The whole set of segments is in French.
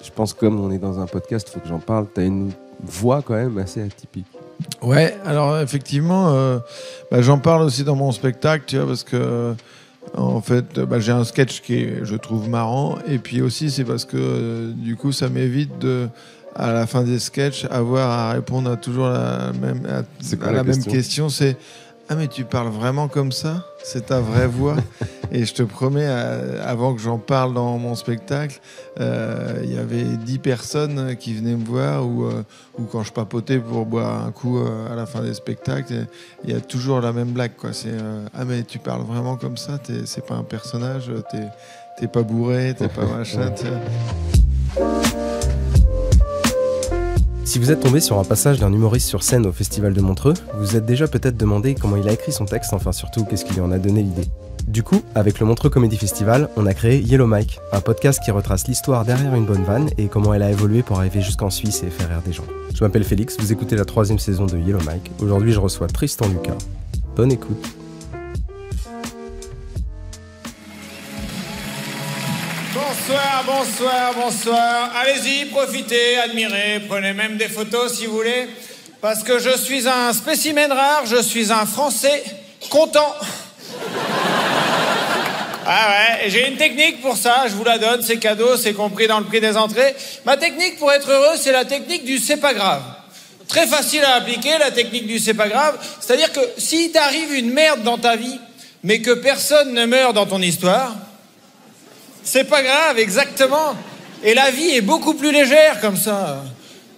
Je pense que comme on est dans un podcast, il faut que j'en parle. Tu as une voix quand même assez atypique. Ouais, alors effectivement, j'en parle aussi dans mon spectacle, tu vois, parce que en fait, j'ai un sketch qui est, je trouve, marrant, et puis aussi c'est parce que du coup, ça m'évite à la fin des sketchs, avoir à répondre à toujours la même question. C'est ah mais tu parles vraiment comme ça? C'est ta vraie voix? Et je te promets, avant que j'en parle dans mon spectacle, il y avait 10 personnes qui venaient me voir ou quand je papotais pour boire un coup à la fin des spectacles, il y a toujours la même blague, quoi. C'est ah mais tu parles vraiment comme ça? C'est pas un personnage? T'es pas bourré? T'es pas machin? Si vous êtes tombé sur un passage d'un humoriste sur scène au Festival de Montreux, vous vous êtes déjà peut-être demandé comment il a écrit son texte, enfin surtout qu'est-ce qui lui en a donné l'idée. Du coup, avec le Montreux Comedy Festival, on a créé Yellow Mike, un podcast qui retrace l'histoire derrière une bonne vanne et comment elle a évolué pour arriver jusqu'en Suisse et faire rire des gens. Je m'appelle Félix, vous écoutez la 3e saison de Yellow Mike. Aujourd'hui, je reçois Tristan Lucas. Bonne écoute. Bonsoir. Allez-y, profitez, admirez, prenez même des photos si vous voulez. Parce que je suis un spécimen rare, je suis un Français content. Ah ouais, et j'ai une technique pour ça, je vous la donne, c'est cadeau, c'est compris dans le prix des entrées. Ma technique pour être heureux, c'est la technique du c'est pas grave. Très facile à appliquer, la technique du c'est pas grave. C'est-à-dire que si t'arrive une merde dans ta vie, mais que personne ne meurt dans ton histoire, c'est pas grave, exactement. Et la vie est beaucoup plus légère comme ça.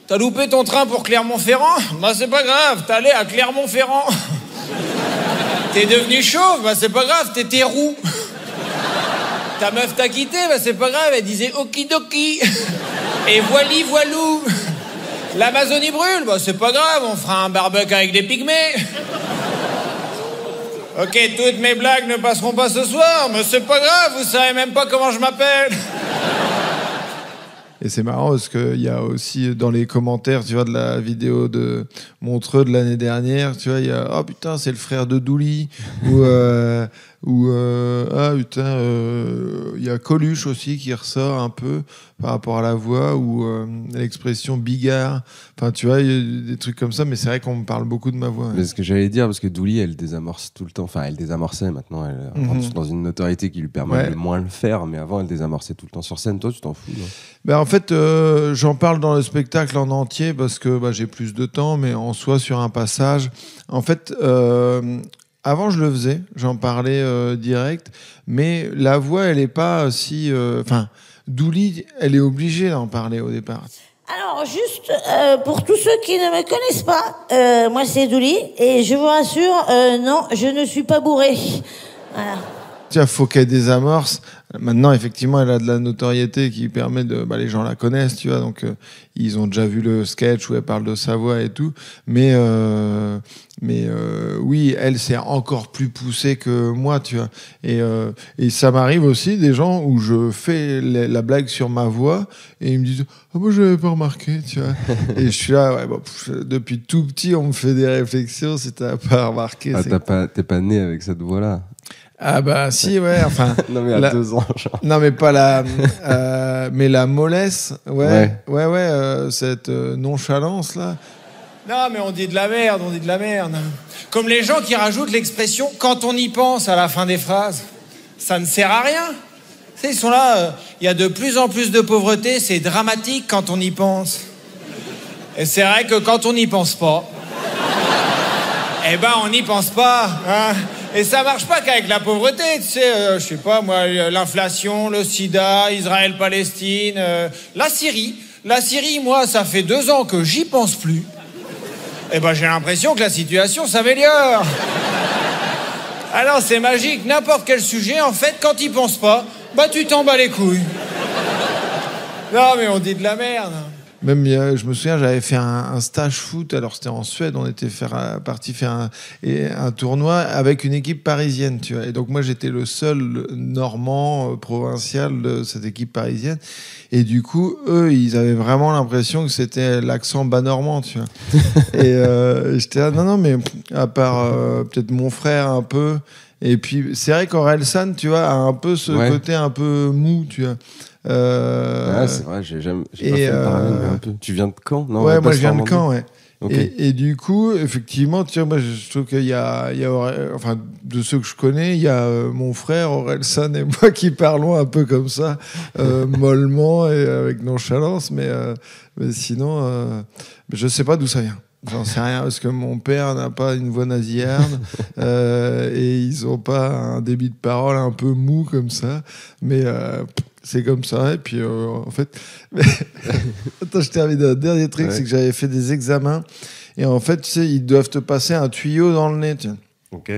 T'as loupé ton train pour Clermont-Ferrand? Bah c'est pas grave, t'es allé à Clermont-Ferrand. T'es devenu chauve? Bah c'est pas grave, t'étais roux. Ta meuf t'a quitté? Bah c'est pas grave, elle disait okidoki. Et voili voilou. L'Amazonie brûle? Bah c'est pas grave, on fera un barbecue avec des pygmées. Ok, toutes mes blagues ne passeront pas ce soir, mais c'est pas grave, vous savez même pas comment je m'appelle. Et c'est marrant parce qu'il y a aussi dans les commentaires, tu vois, de la vidéo de Montreux de l'année dernière, tu vois, il y a « Oh putain, c'est le frère de Douli » ou ah putain, il y a Coluche aussi qui ressort un peu par rapport à la voix ou l'expression bigard. Enfin, tu vois, il y a des trucs comme ça, mais c'est vrai qu'on me parle beaucoup de ma voix. Mais ce que j'allais dire, parce que Douli, elle désamorce tout le temps. Enfin, elle désamorçait maintenant. Elle rentre dans une notoriété qui lui permet de moins le faire, mais avant, elle désamorçait tout le temps sur scène. Toi, tu t'en fous, non? Ben, en fait, j'en parle dans le spectacle en entier parce que j'ai plus de temps, mais en soi, sur un passage. En fait, avant, je le faisais, j'en parlais direct, mais la voix, elle n'est pas si... Enfin, Douli, elle est obligée d'en parler au départ. Alors, juste pour tous ceux qui ne me connaissent pas, moi c'est Douli, et je vous rassure, non, je ne suis pas bourré. Voilà. Il faut qu'elle désamorce. Maintenant, effectivement, elle a de la notoriété qui permet de... les gens la connaissent, tu vois, donc ils ont déjà vu le sketch où elle parle de sa voix et tout. Mais oui, elle, c'est encore plus poussé que moi, tu vois. Et ça m'arrive aussi, des gens où je fais la blague sur ma voix et ils me disent « Ah, moi, je n'avais pas remarqué, tu vois. » Et je suis là, depuis tout petit, on me fait des réflexions si tu n'as pas remarqué. T'es pas né avec cette voix-là. Ah bah si, ouais, enfin... non mais à 2 ans, genre. Non mais pas la... mais la mollesse, ouais, cette nonchalance, là. Non mais on dit de la merde. Comme les gens qui rajoutent l'expression « quand on y pense » à la fin des phrases. Ça ne sert à rien. Tu sais, ils sont là, il y a de plus en plus de pauvreté, c'est dramatique quand on y pense. Et c'est vrai que quand on n'y pense pas, on n'y pense pas, hein. Et ça marche pas qu'avec la pauvreté, tu sais, je sais pas moi, l'inflation, le sida, Israël-Palestine, la Syrie, moi, ça fait 2 ans que j'y pense plus. J'ai l'impression que la situation s'améliore. Alors c'est magique, n'importe quel sujet, en fait, quand t'y penses pas, tu t'en bats les couilles. Non mais on dit de la merde. Même, je me souviens, j'avais fait un stage foot, alors c'était en Suède, on était parti faire un tournoi avec une équipe parisienne, tu vois. Et donc moi, j'étais le seul normand provincial de cette équipe parisienne. Et du coup, eux, ils avaient vraiment l'impression que c'était l'accent bas normand, tu vois. Et j'étais là, non, mais à part peut-être mon frère un peu, Et puis, c'est vrai qu'Orelsan, tu vois, a un peu ce côté un peu mou, tu vois. C'est vrai, j'ai pas fait le parallèle, mais un peu. Tu viens de Caen, non? Ouais, moi je viens de Caen, ouais. Okay. Et du coup, effectivement, tu vois, moi je trouve qu'il y a enfin, de ceux que je connais, il y a mon frère Orelsan et moi qui parlons un peu comme ça, mollement et avec nonchalance, mais sinon, je sais pas d'où ça vient. J'en sais rien, parce que mon père n'a pas une voix nasillarde et ils ont pas un débit de parole un peu mou comme ça, mais c'est comme ça. Et puis en fait, attends, je termine un dernier truc, c'est que j'avais fait des examens et en fait, tu sais, ils doivent te passer un tuyau dans le nez. Ok.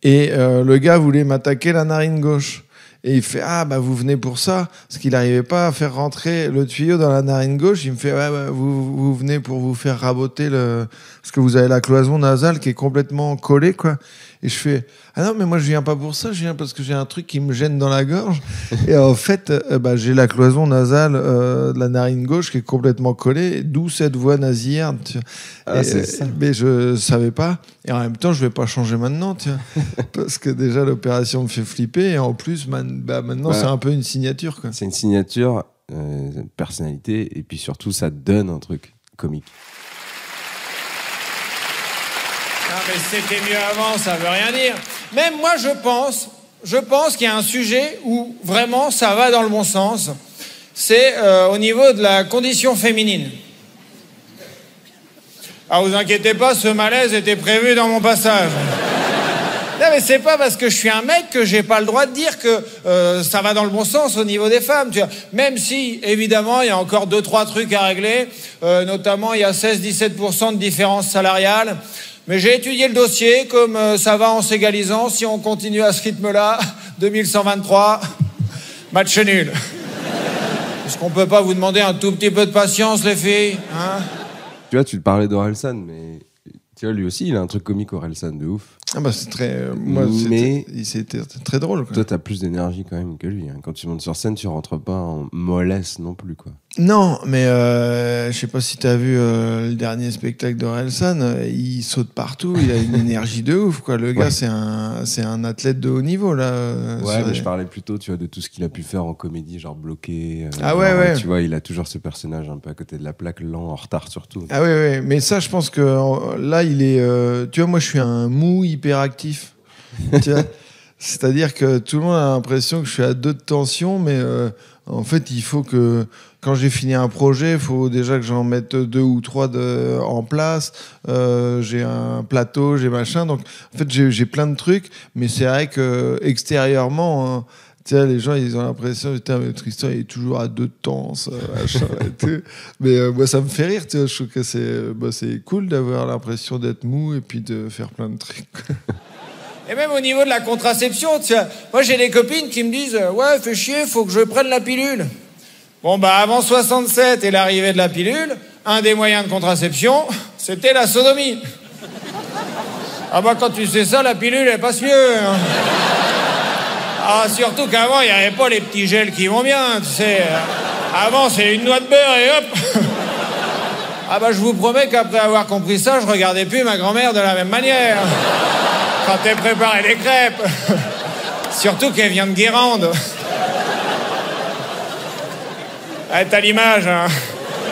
Et le gars voulait m'attaquer la narine gauche. Et il fait « Ah, bah vous venez pour ça ?» Parce qu'il n'arrivait pas à faire rentrer le tuyau dans la narine gauche. Il me fait « Ouais, bah, vous venez pour vous faire raboter le... Parce que vous avez la cloison nasale qui est complètement collée, quoi. » Et je fais « Ah non, mais moi je viens pas pour ça, je viens parce que j'ai un truc qui me gêne dans la gorge. » Et en fait, j'ai la cloison nasale de la narine gauche qui est complètement collée, d'où cette voix nasillarde. C'est ça. Mais je savais pas. Et en même temps, je vais pas changer maintenant, tu vois. Parce que déjà, l'opération me fait flipper. Et en plus, maintenant, c'est un peu une signature, quoi. C'est une signature, personnalité, et puis surtout, ça donne un truc comique. Non, mais c'était mieux avant, ça veut rien dire. Même moi, je pense qu'il y a un sujet où vraiment ça va dans le bon sens. C'est au niveau de la condition féminine. Alors vous inquiétez pas, ce malaise était prévu dans mon passage. Non, mais c'est pas parce que je suis un mec que j'ai pas le droit de dire que ça va dans le bon sens au niveau des femmes, tu vois. Même si, évidemment, il y a encore 2-3 trucs à régler, notamment il y a 16-17% de différence salariale. Mais j'ai étudié le dossier, comme ça va en s'égalisant. Si on continue à ce rythme-là, 2123, match nul. Est-ce qu'on peut pas vous demander un tout petit peu de patience, les filles, hein? Tu vois, tu te parlais d'Orelsan, mais tu vois, lui aussi, il a un truc comique, Orelsan, de ouf. Ah bah c'est très... moi, c'était très drôle, quoi. Toi, t'as plus d'énergie quand même que lui. Hein. Quand tu montes sur scène, tu rentres pas en mollesse non plus, quoi. Non, mais je sais pas si t'as vu le dernier spectacle d'Orelsan, il saute partout, il a une énergie de ouf, quoi. Le gars, c'est un athlète de haut niveau, là. Mais je parlais plutôt, tu vois, de tout ce qu'il a pu faire en comédie, genre bloqué. Ouais. Tu vois, il a toujours ce personnage un peu à côté de la plaque, lent, en retard surtout. Ah ouais, mais ça, je pense que là, il est... tu vois, moi, je suis un mou hyperactif. Tu vois, c'est-à-dire que tout le monde a l'impression que je suis à 2 de tension, mais en fait, il faut que... Quand j'ai fini un projet, il faut déjà que j'en mette 2 ou 3 en place. J'ai un plateau, j'ai machin. Donc, en fait, j'ai plein de trucs. Mais c'est vrai que extérieureurement, hein, tu sais, les gens, ils ont l'impression, putain, mais Tristan, il est toujours à 2 de temps, ça, machin, et tout. Mais moi, ça me fait rire, tu vois. Je trouve que c'est cool d'avoir l'impression d'être mou et puis de faire plein de trucs. Et même au niveau de la contraception, tu vois, moi j'ai des copines qui me disent « Ouais, fais chier, faut que je prenne la pilule ». Bon, bah avant 67 et l'arrivée de la pilule, un des moyens de contraception, c'était la sodomie. Ah bah quand tu sais ça, la pilule, elle passe mieux. Hein. Ah, surtout qu'avant, il n'y avait pas les petits gels qui vont bien, tu sais. Avant, c'est une noix de beurre et hop. Ah bah je vous promets qu'après avoir compris ça, je regardais plus ma grand-mère de la même manière. Quand elle préparait les crêpes. Surtout qu'elle vient de Guérande. Ah, t'as l'image, hein.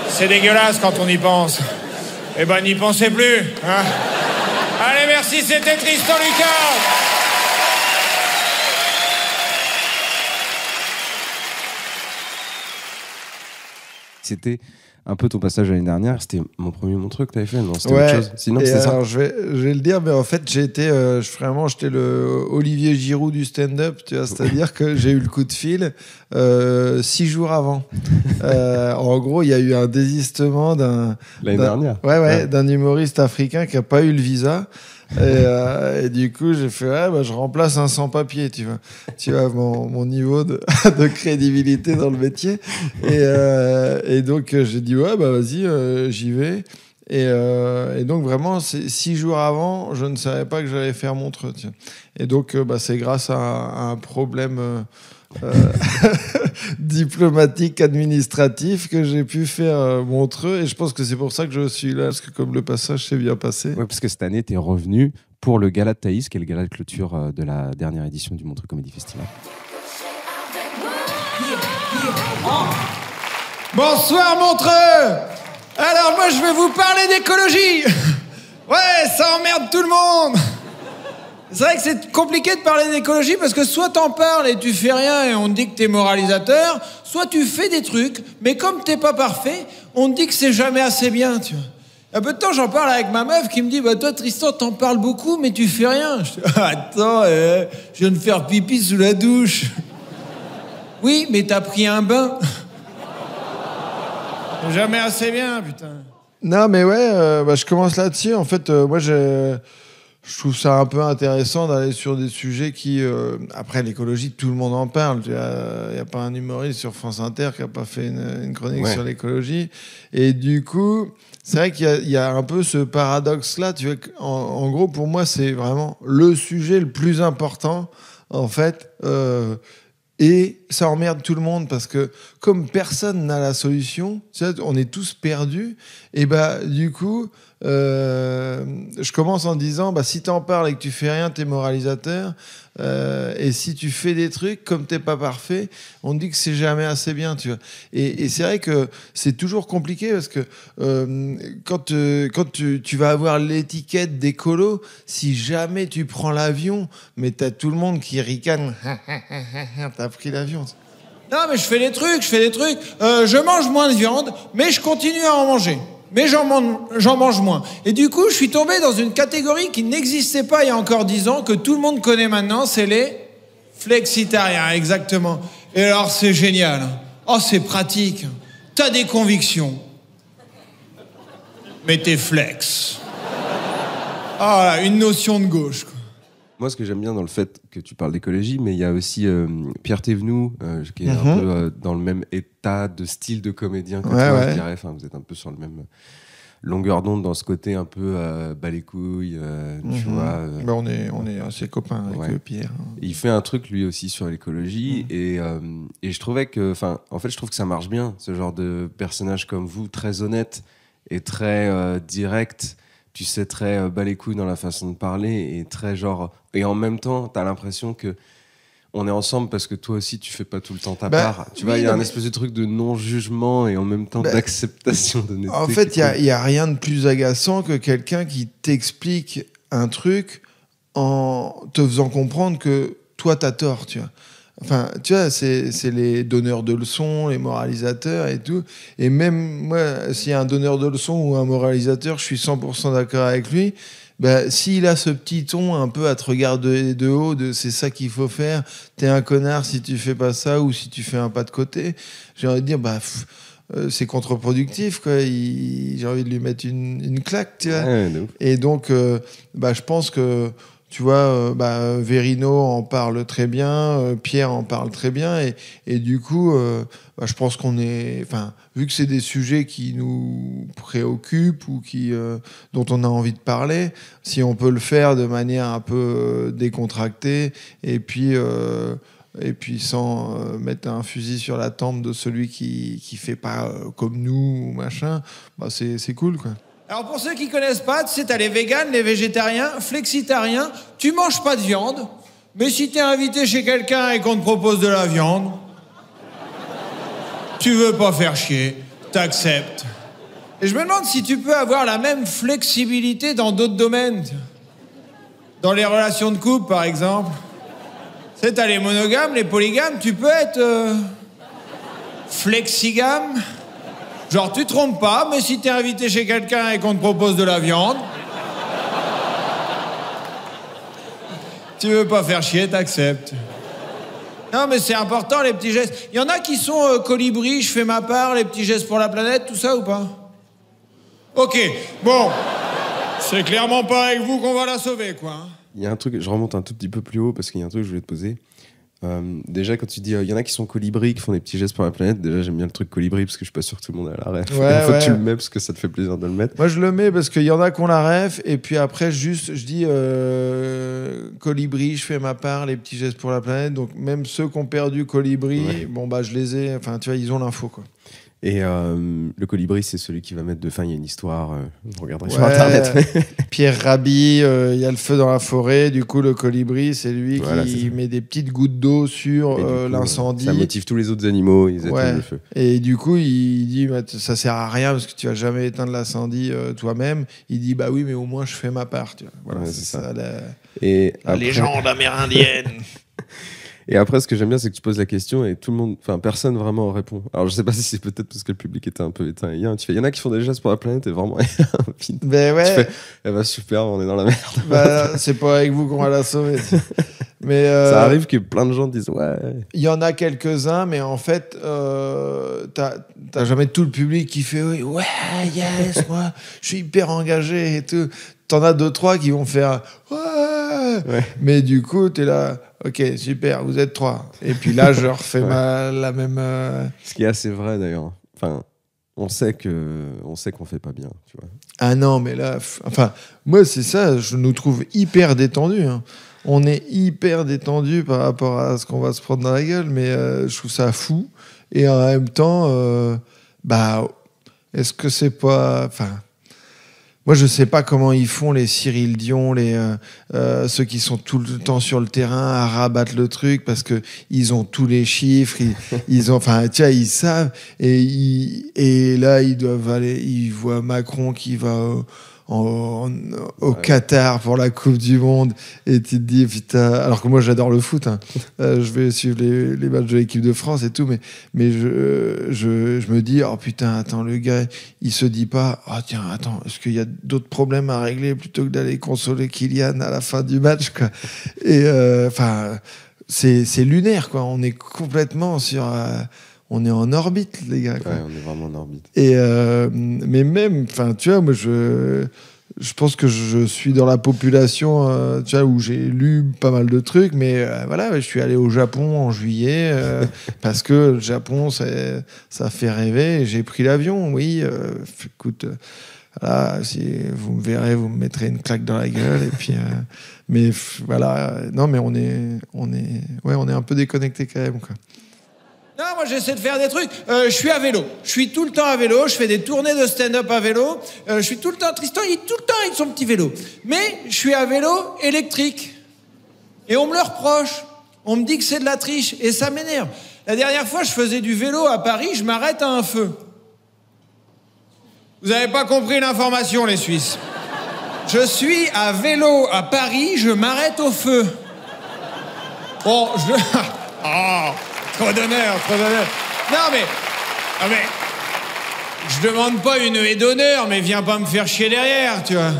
C'est dégueulasse quand on y pense. Eh ben, n'y pensez plus, hein. Allez, merci, c'était Tristan Lucas. C'était un peu ton passage l'année dernière. C'était mon premier Montreux que t'avais fait, non? C'était autre chose. Sinon, c'était ça. Je vais le dire, mais en fait, j'étais le Olivier Giroud du stand-up, tu vois, c'est-à-dire que j'ai eu le coup de fil 6 jours avant. En gros, il y a eu un désistement l'année dernière. D'un humoriste africain qui a pas eu le visa. Et du coup, j'ai fait, je remplace un sans-papier, tu vois mon niveau de crédibilité dans le métier. Et donc, j'ai dit, vas-y, j'y vais. Et donc, vraiment, 6 jours avant, je ne savais pas que j'allais faire Montreux. Et donc, c'est grâce à un problème diplomatique, administratif, que j'ai pu faire Montreux. Et je pense que c'est pour ça que je suis là, parce que comme le passage s'est bien passé. Ouais, parce que cette année, t'es revenu pour le gala de Thaïs, qui est le gala de clôture de la dernière édition du Montreux Comedy Festival. Bonsoir Montreux. Alors moi je vais vous parler d'écologie. Ouais, ça emmerde tout le monde. C'est vrai que c'est compliqué de parler d'écologie parce que soit t'en parles et tu fais rien et on te dit que t'es moralisateur, soit tu fais des trucs, mais comme t'es pas parfait, on te dit que c'est jamais assez bien, tu vois. Il y a un peu de temps, j'en parle avec ma meuf qui me dit « Bah toi Tristan, t'en parles beaucoup, mais tu fais rien. » Je dis « Attends, je viens de faire pipi sous la douche. » « Oui, mais t'as pris un bain. » Jamais assez bien, putain. Non, mais ouais, je commence là-dessus. En fait, moi, je trouve ça un peu intéressant d'aller sur des sujets qui... après, l'écologie, tout le monde en parle. Il n'y a pas un humoriste sur France Inter qui n'a pas fait une chronique sur l'écologie. Et du coup, c'est vrai qu'il y a un peu ce paradoxe-là. Tu vois, en gros, pour moi, c'est vraiment le sujet le plus important, en fait. Et ça emmerde tout le monde parce que comme personne n'a la solution, tu sais, on est tous perdus. Et du coup, je commence en disant, si t'en parles et que tu fais rien, t'es moralisateur. Et si tu fais des trucs, comme t'es pas parfait, on te dit que c'est jamais assez bien, tu vois. Et c'est vrai que c'est toujours compliqué parce que quand tu vas avoir l'étiquette d'écolo, si jamais tu prends l'avion, mais t'as tout le monde qui ricane, t'as pris l'avion. Non, mais je fais des trucs. Je mange moins de viande, mais je continue à en manger. Mais j'en mange moins. Et du coup, je suis tombé dans une catégorie qui n'existait pas il y a encore 10 ans, que tout le monde connaît maintenant, c'est les flexitariens, exactement. Et alors, c'est génial. Oh, c'est pratique. T'as des convictions. Mais t'es flex. Ah, là, une notion de gauche, quoi. Moi, ce que j'aime bien dans le fait que tu parles d'écologie, mais il y a aussi Pierre Thévenoud, qui est un peu dans le même état de style de comédien que toi, je dirais. Enfin, vous êtes un peu sur le même longueur d'onde dans ce côté un peu bas les couilles, tu vois. On est assez copains avec Pierre. Il fait un truc, lui aussi, sur l'écologie. Et je trouvais que... En fait, je trouve que ça marche bien, ce genre de personnage comme vous, très honnête et très direct. Tu sais, très bas les couilles dans la façon de parler et très genre... Et en même temps, t'as l'impression que on est ensemble parce que toi aussi, tu fais pas tout le temps ta part. Tu vois, il y a un espèce de truc de non-jugement et en même temps d'acceptation de notre... En fait, il y a rien de plus agaçant que quelqu'un qui t'explique un truc en te faisant comprendre que toi, t'as tort, tu vois. Enfin, tu vois, c'est les donneurs de leçons, les moralisateurs et tout. Et même moi, s'il y a un donneur de leçons ou un moralisateur, je suis 100% d'accord avec lui. S'il a ce petit ton un peu à te regarder de haut, de c'est ça qu'il faut faire, t'es un connard si tu fais pas ça ou si tu fais un pas de côté, j'ai envie de dire, c'est contre-productif, quoi. J'ai envie de lui mettre une claque, tu vois. Et donc, je pense que tu vois, Verino en parle très bien, Pierre en parle très bien, et du coup, je pense qu'on est... Enfin, vu que c'est des sujets qui nous préoccupent ou dont on a envie de parler, si on peut le faire de manière un peu décontractée, et puis sans mettre un fusil sur la tempe de celui qui fait pas comme nous, ou machin, c'est cool, quoi. Alors pour ceux qui connaissent pas, tu sais, t'as les véganes, les végétariens, flexitariens, tu manges pas de viande, mais si t'es invité chez quelqu'un et qu'on te propose de la viande, tu veux pas faire chier, t'acceptes. Et je me demande si tu peux avoir la même flexibilité dans d'autres domaines. Dans les relations de couple, par exemple. Tu sais, t'as les monogames, les polygames, tu peux être flexigame. Genre, tu te trompes pas, mais si t'es invité chez quelqu'un et qu'on te propose de la viande, tu veux pas faire chier, t'acceptes. Non, mais c'est important, les petits gestes. Il y en a qui sont colibri, je fais ma part, les petits gestes pour la planète, tout ça ou pas? Ok, bon. C'est clairement pas avec vous qu'on va la sauver, quoi. Il y a un truc, je remonte un tout petit peu plus haut parce qu'il y a un truc que je voulais te poser. Déjà, quand tu dis il y en a qui sont colibris, qui font des petits gestes pour la planète, déjà j'aime bien le truc colibri parce que je suis pas sûr que tout le monde a la ref. Il faut que tu le mets parce que ça te fait plaisir de le mettre. Moi je le mets parce qu'il y en a qui ont la ref, et puis après juste je dis colibri, je fais ma part, les petits gestes pour la planète. Donc même ceux qui ont perdu colibri, je les ai, enfin tu vois, ils ont l'info, quoi. Et le colibri, c'est celui qui va mettre de fin. Il y a une histoire, vous regarderez sur Internet. Pierre Rabhi, il y a le feu dans la forêt. Du coup, le colibri, c'est lui Voilà, qui met des petites gouttes d'eau sur l'incendie. Ça motive tous les autres animaux, ils éteignent le feu. Et du coup, il dit ça sert à rien parce que tu vas jamais éteindre l'incendie toi-même. Il dit bah oui, mais au moins je fais ma part. Tu vois. Voilà, c'est ça Et la légende amérindienne. Et après, ce que j'aime bien, c'est que tu poses la question et tout le monde, enfin, personne vraiment répond. Alors, je sais pas si c'est peut-être parce que le public était un peu éteint. Il y en a qui font des gestes pour la planète et vraiment. Ben ouais. Tu fais, eh ben, super, on est dans la merde. Bah, c'est pas avec vous qu'on va la sauver. Mais ça arrive que plein de gens disent ouais. Il y en a quelques-uns, mais en fait, t'as jamais tout le public qui fait oui, ouais, yes, moi, je suis hyper engagé et tout. T'en as 2-3 qui vont faire ouais. Mais du coup, t'es là. Ok, super, vous êtes 3. Et puis là, je refais la même. Ce qui est assez vrai d'ailleurs. Enfin, on sait qu'on fait pas bien, tu vois. Ah non, mais là, enfin, moi, c'est ça, je nous trouve hyper détendus. Hein. On est hyper détendus par rapport à ce qu'on va se prendre dans la gueule, mais je trouve ça fou. Et en même temps, est-ce que c'est pas. Enfin. Moi, je sais pas comment ils font, les Cyril Dion, ceux qui sont tout le temps sur le terrain à rabattre le truc parce que ils ont tous les chiffres, ils ont, enfin, tiens, ils savent et là, ils doivent aller, ils voient Macron qui va au Qatar pour la Coupe du Monde et tu te dis putain, alors que moi j'adore le foot, hein. Je vais suivre les matchs de l'équipe de France et tout, mais je me dis oh putain, attends, le gars il se dit pas oh tiens, attends, est-ce qu'il y a d'autres problèmes à régler plutôt que d'aller consoler Kylian à la fin du match, quoi. Et enfin c'est lunaire, quoi. On est complètement sur on est en orbite, les gars, quoi. Ouais, on est vraiment en orbite. Et mais même, enfin, tu vois, moi, je pense que je suis dans la population, tu vois, où j'ai lu pas mal de trucs, mais voilà, je suis allé au Japon en juillet parce que le Japon, ça fait rêver. Et j'ai pris l'avion, oui. Écoute, voilà, si vous me verrez, vous me mettrez une claque dans la gueule. Et puis, mais voilà, non, mais on est un peu déconnecté quand même, quoi. Non, moi j'essaie de faire des trucs. Je suis à vélo. Je suis tout le temps à vélo. Je fais des tournées de stand-up à vélo. Je suis tout le temps. Tristan, il est tout le temps avec son petit vélo. Mais je suis à vélo électrique. Et on me le reproche. On me dit que c'est de la triche. Et ça m'énerve. La dernière fois, je faisais du vélo à Paris. Je m'arrête à un feu. Vous n'avez pas compris l'information, les Suisses. Je suis à vélo à Paris. Je m'arrête au feu. Bon, Oh, trop d'honneur, trop d'honneur. Non, mais je demande pas une haie d'honneur, mais viens pas me faire chier derrière, tu vois.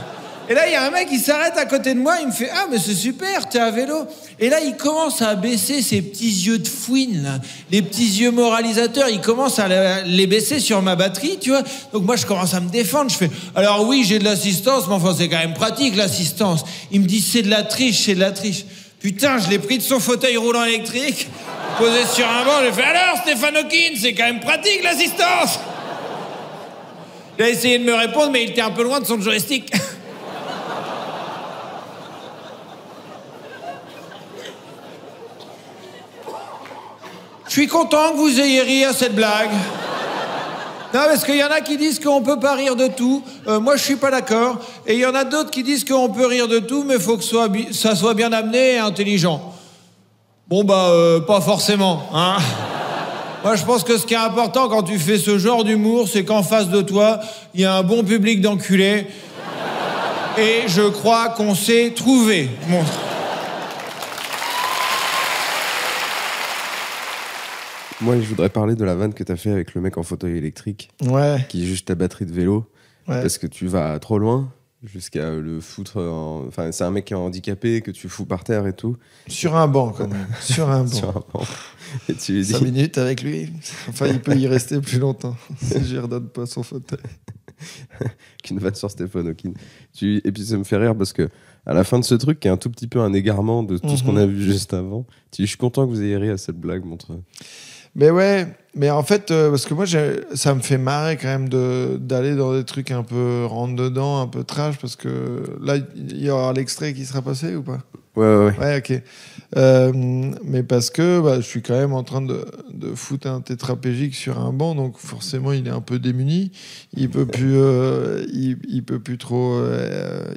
Et là, il y a un mec qui s'arrête à côté de moi, il me fait « Ah, mais c'est super, t'es à vélo !» Et là, il commence à baisser ses petits yeux de fouine, là. Les petits yeux moralisateurs, il commence à les baisser sur ma batterie, tu vois. Donc moi, je commence à me défendre, je fais « Alors oui, j'ai de l'assistance, mais enfin, c'est quand même pratique, l'assistance. » Il me dit « C'est de la triche, c'est de la triche. » Putain, je l'ai pris de son fauteuil roulant électrique, posé sur un banc, j'ai fait « Alors, Stéphane Hawking, c'est quand même pratique, l'assistance !» Il a essayé de me répondre, mais il était un peu loin de son joystick. Je suis content que vous ayez ri à cette blague. Non, parce qu'il y en a qui disent qu'on peut pas rire de tout. Moi, je suis pas d'accord. Et il y en a d'autres qui disent qu'on peut rire de tout, mais il faut que ça soit bien amené et intelligent. Bon, pas forcément, hein. Moi, je pense que ce qui est important quand tu fais ce genre d'humour, c'est qu'en face de toi, il y a un bon public d'enculés. Et je crois qu'on s'est trouvé. Bon. Moi, je voudrais parler de la vanne que t'as fait avec le mec en fauteuil électrique. Ouais. Qui est juste ta batterie de vélo. Ouais. Parce que tu vas trop loin jusqu'à le foutre en... Enfin, c'est un mec qui est handicapé, que tu fous par terre et tout. Sur un banc, quand même. Sur un banc. Sur un banc. Et tu lui dis... 5 minutes avec lui. Enfin, il peut y rester plus longtemps. Si je ne redonne pas son fauteuil. Qu'une vanne sur Stéphane Hawking. Et puis ça me fait rire parce que à la fin de ce truc, qui est un tout petit peu un égarement de tout ce qu'on a vu juste avant, je suis content que vous ayez ri à cette blague, Montreux. Mais ouais, mais en fait, parce que moi, ça me fait marrer quand même d'aller dans des trucs un peu rentre-dedans, un peu trash, parce que là, il y aura l'extrait qui sera passé ou pas ? Ouais. Ouais, ok. Mais parce que je suis quand même en train de foutre un tétraplégique sur un banc, donc forcément il est un peu démuni. Il peut plus, il peut plus trop.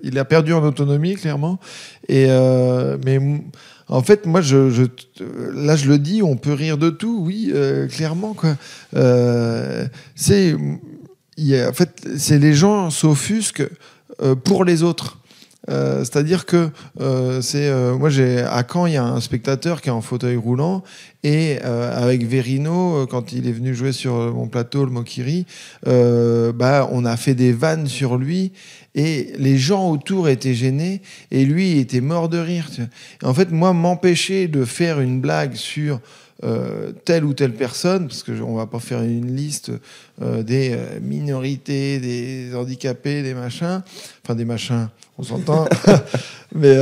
Il a perdu en autonomie clairement. Mais en fait, moi, là, je le dis, on peut rire de tout, oui, clairement, quoi. En fait, c'est les gens s'offusquent pour les autres. C'est-à-dire que moi, à Caen, il y a un spectateur qui est en fauteuil roulant et avec Verino, quand il est venu jouer sur mon plateau, le Mokiri, on a fait des vannes sur lui. Et les gens autour étaient gênés et lui il était mort de rire. Tu vois. Et en fait, moi, m'empêcher de faire une blague sur telle ou telle personne, parce qu'on va pas faire une liste des minorités, des handicapés, des machins, on s'entend, mais